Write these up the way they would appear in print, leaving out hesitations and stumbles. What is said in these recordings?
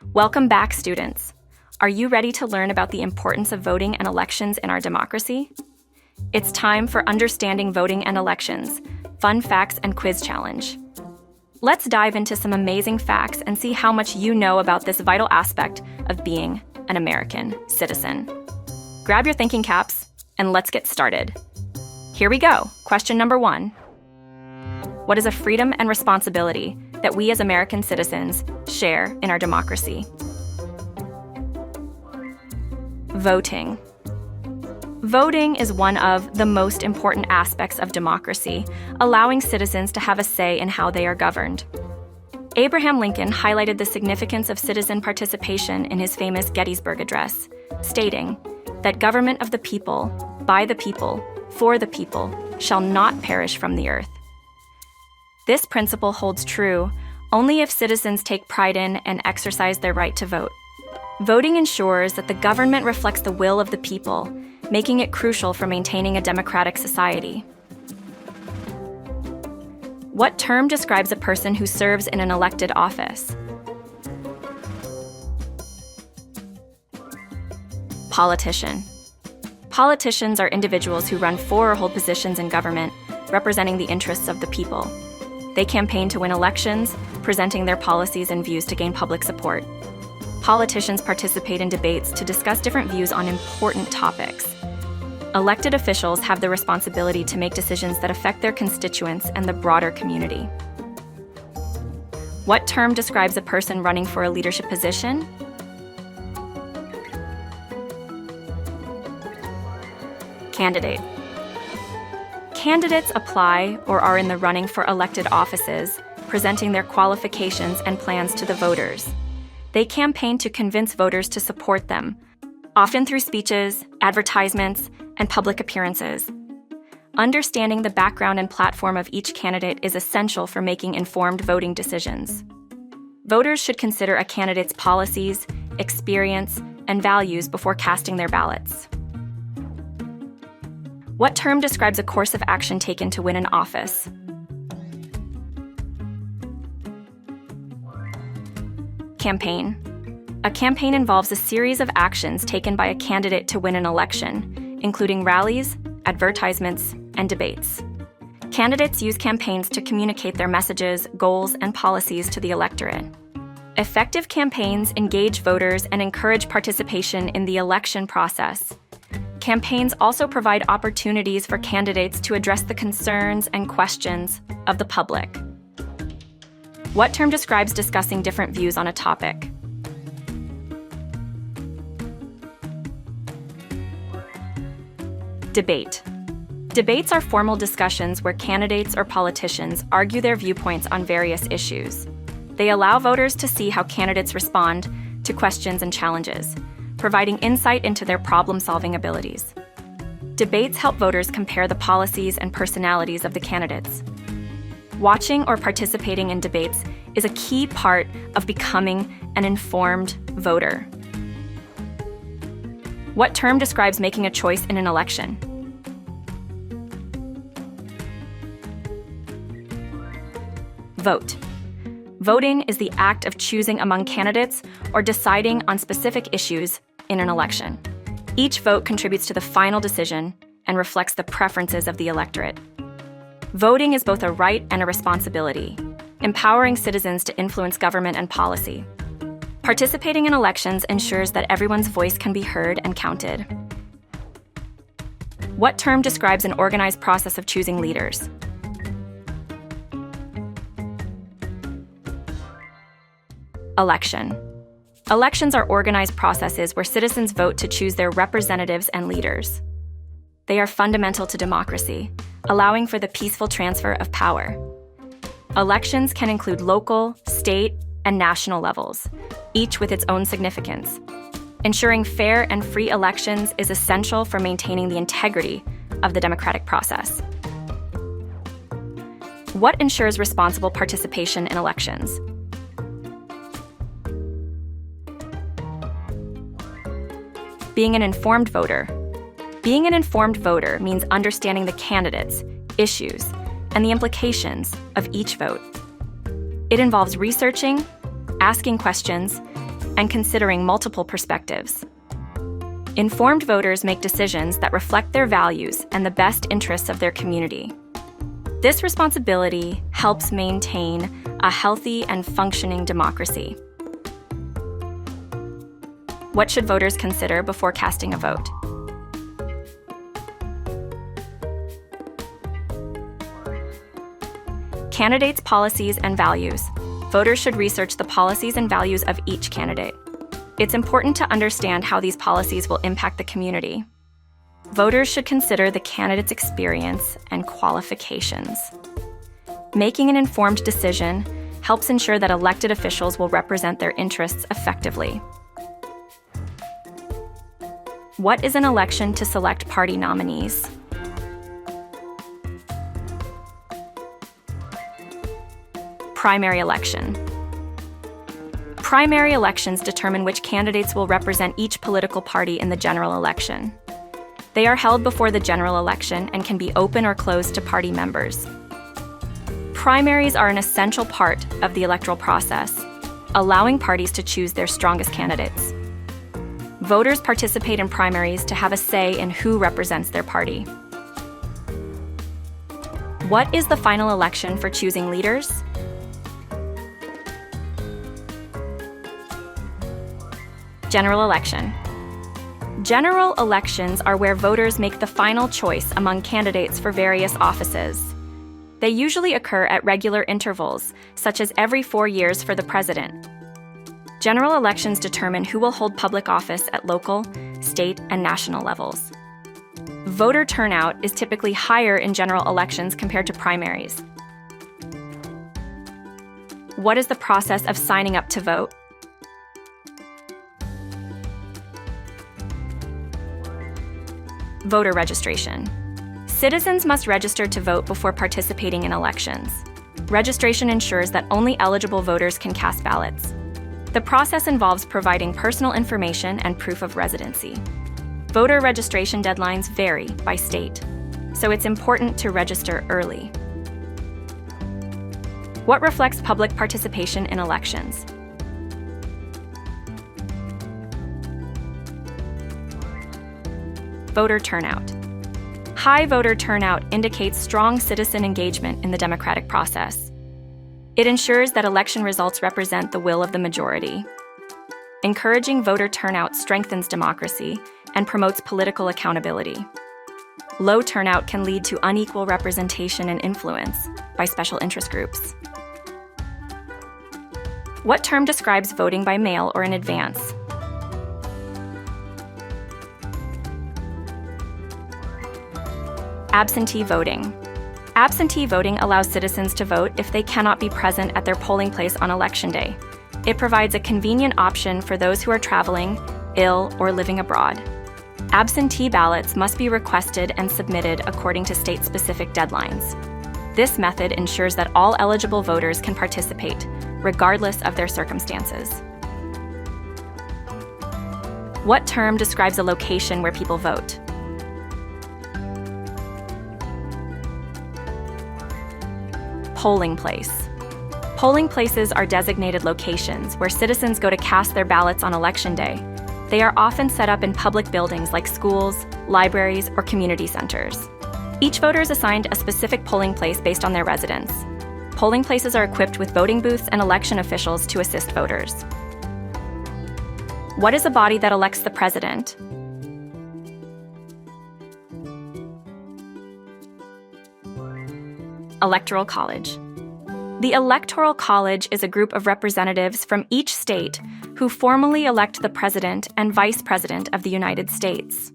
Welcome back, students. Are you ready to learn about the importance of voting and elections in our democracy? It's time for Understanding Voting and Elections, Fun Facts and Quiz Challenge. Let's dive into some amazing facts and see how much you know about this vital aspect of being an American citizen. Grab your thinking caps and let's get started. Here we go. Question number 1. What is a freedom and responsibility that we as American citizens share in our democracy? Voting. Voting is one of the most important aspects of democracy, allowing citizens to have a say in how they are governed. Abraham Lincoln highlighted the significance of citizen participation in his famous Gettysburg Address, stating that government of the people, by the people, for the people, shall not perish from the earth. This principle holds true only if citizens take pride in and exercise their right to vote. Voting ensures that the government reflects the will of the people, making it crucial for maintaining a democratic society. What term describes a person who serves in an elected office? Politician. Politicians are individuals who run for or hold positions in government, representing the interests of the people. They campaign to win elections, presenting their policies and views to gain public support. Politicians participate in debates to discuss different views on important topics. Elected officials have the responsibility to make decisions that affect their constituents and the broader community. What term describes a person running for a leadership position? Candidate. Candidates apply or are in the running for elected offices, presenting their qualifications and plans to the voters. They campaign to convince voters to support them, often through speeches, advertisements, and public appearances. Understanding the background and platform of each candidate is essential for making informed voting decisions. Voters should consider a candidate's policies, experience, and values before casting their ballots. What term describes a course of action taken to win an office? Campaign. A campaign involves a series of actions taken by a candidate to win an election, including rallies, advertisements, and debates. Candidates use campaigns to communicate their messages, goals, and policies to the electorate. Effective campaigns engage voters and encourage participation in the election process. Campaigns also provide opportunities for candidates to address the concerns and questions of the public. What term describes discussing different views on a topic? Debate. Debates are formal discussions where candidates or politicians argue their viewpoints on various issues. They allow voters to see how candidates respond to questions and challenges, providing insight into their problem-solving abilities. Debates help voters compare the policies and personalities of the candidates. Watching or participating in debates is a key part of becoming an informed voter. What term describes making a choice in an election? Vote. Voting is the act of choosing among candidates or deciding on specific issues in an election. Each vote contributes to the final decision and reflects the preferences of the electorate. Voting is both a right and a responsibility, empowering citizens to influence government and policy. Participating in elections ensures that everyone's voice can be heard and counted. What term describes an organized process of choosing leaders? Election. Elections are organized processes where citizens vote to choose their representatives and leaders. They are fundamental to democracy, allowing for the peaceful transfer of power. Elections can include local, state, and national levels, each with its own significance. Ensuring fair and free elections is essential for maintaining the integrity of the democratic process. What ensures responsible participation in elections? Being an informed voter. Being an informed voter means understanding the candidates, issues, and the implications of each vote. It involves researching, asking questions, and considering multiple perspectives. Informed voters make decisions that reflect their values and the best interests of their community. This responsibility helps maintain a healthy and functioning democracy. What should voters consider before casting a vote? Candidates' policies and values. Voters should research the policies and values of each candidate. It's important to understand how these policies will impact the community. Voters should consider the candidate's experience and qualifications. Making an informed decision helps ensure that elected officials will represent their interests effectively. What is an election to select party nominees? Primary election. Primary elections determine which candidates will represent each political party in the general election. They are held before the general election and can be open or closed to party members. Primaries are an essential part of the electoral process, allowing parties to choose their strongest candidates. Voters participate in primaries to have a say in who represents their party. What is the final election for choosing leaders? General election. General elections are where voters make the final choice among candidates for various offices. They usually occur at regular intervals, such as every 4 years for the president. General elections determine who will hold public office at local, state, and national levels. Voter turnout is typically higher in general elections compared to primaries. What is the process of signing up to vote? Voter registration. Citizens must register to vote before participating in elections. Registration ensures that only eligible voters can cast ballots. The process involves providing personal information and proof of residency. Voter registration deadlines vary by state, so it's important to register early. What reflects public participation in elections? Voter turnout. High voter turnout indicates strong citizen engagement in the democratic process. It ensures that election results represent the will of the majority. Encouraging voter turnout strengthens democracy and promotes political accountability. Low turnout can lead to unequal representation and influence by special interest groups. What term describes voting by mail or in advance? Absentee voting. Absentee voting allows citizens to vote if they cannot be present at their polling place on Election Day. It provides a convenient option for those who are traveling, ill, or living abroad. Absentee ballots must be requested and submitted according to state-specific deadlines. This method ensures that all eligible voters can participate, regardless of their circumstances. What term describes a location where people vote? Polling place. Polling places are designated locations where citizens go to cast their ballots on Election Day. They are often set up in public buildings like schools, libraries, or community centers. Each voter is assigned a specific polling place based on their residence. Polling places are equipped with voting booths and election officials to assist voters. What is a body that elects the president? Electoral College. The Electoral College is a group of representatives from each state who formally elect the President and Vice President of the United States.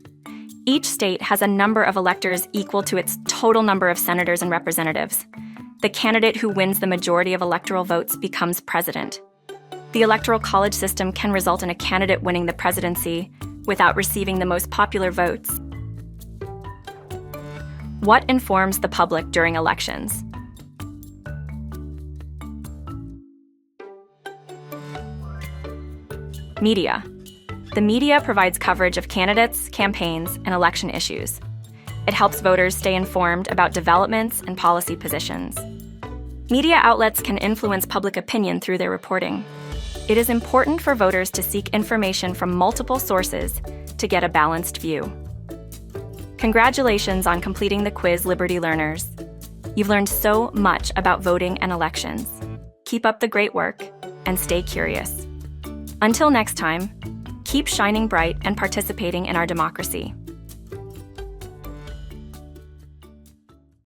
Each state has a number of electors equal to its total number of senators and representatives. The candidate who wins the majority of electoral votes becomes president. The Electoral College system can result in a candidate winning the presidency without receiving the most popular votes. What informs the public during elections? Media. The media provides coverage of candidates, campaigns, and election issues. It helps voters stay informed about developments and policy positions. Media outlets can influence public opinion through their reporting. It is important for voters to seek information from multiple sources to get a balanced view. Congratulations on completing the quiz, Liberty Learners. You've learned so much about voting and elections. Keep up the great work and stay curious. Until next time, keep shining bright and participating in our democracy.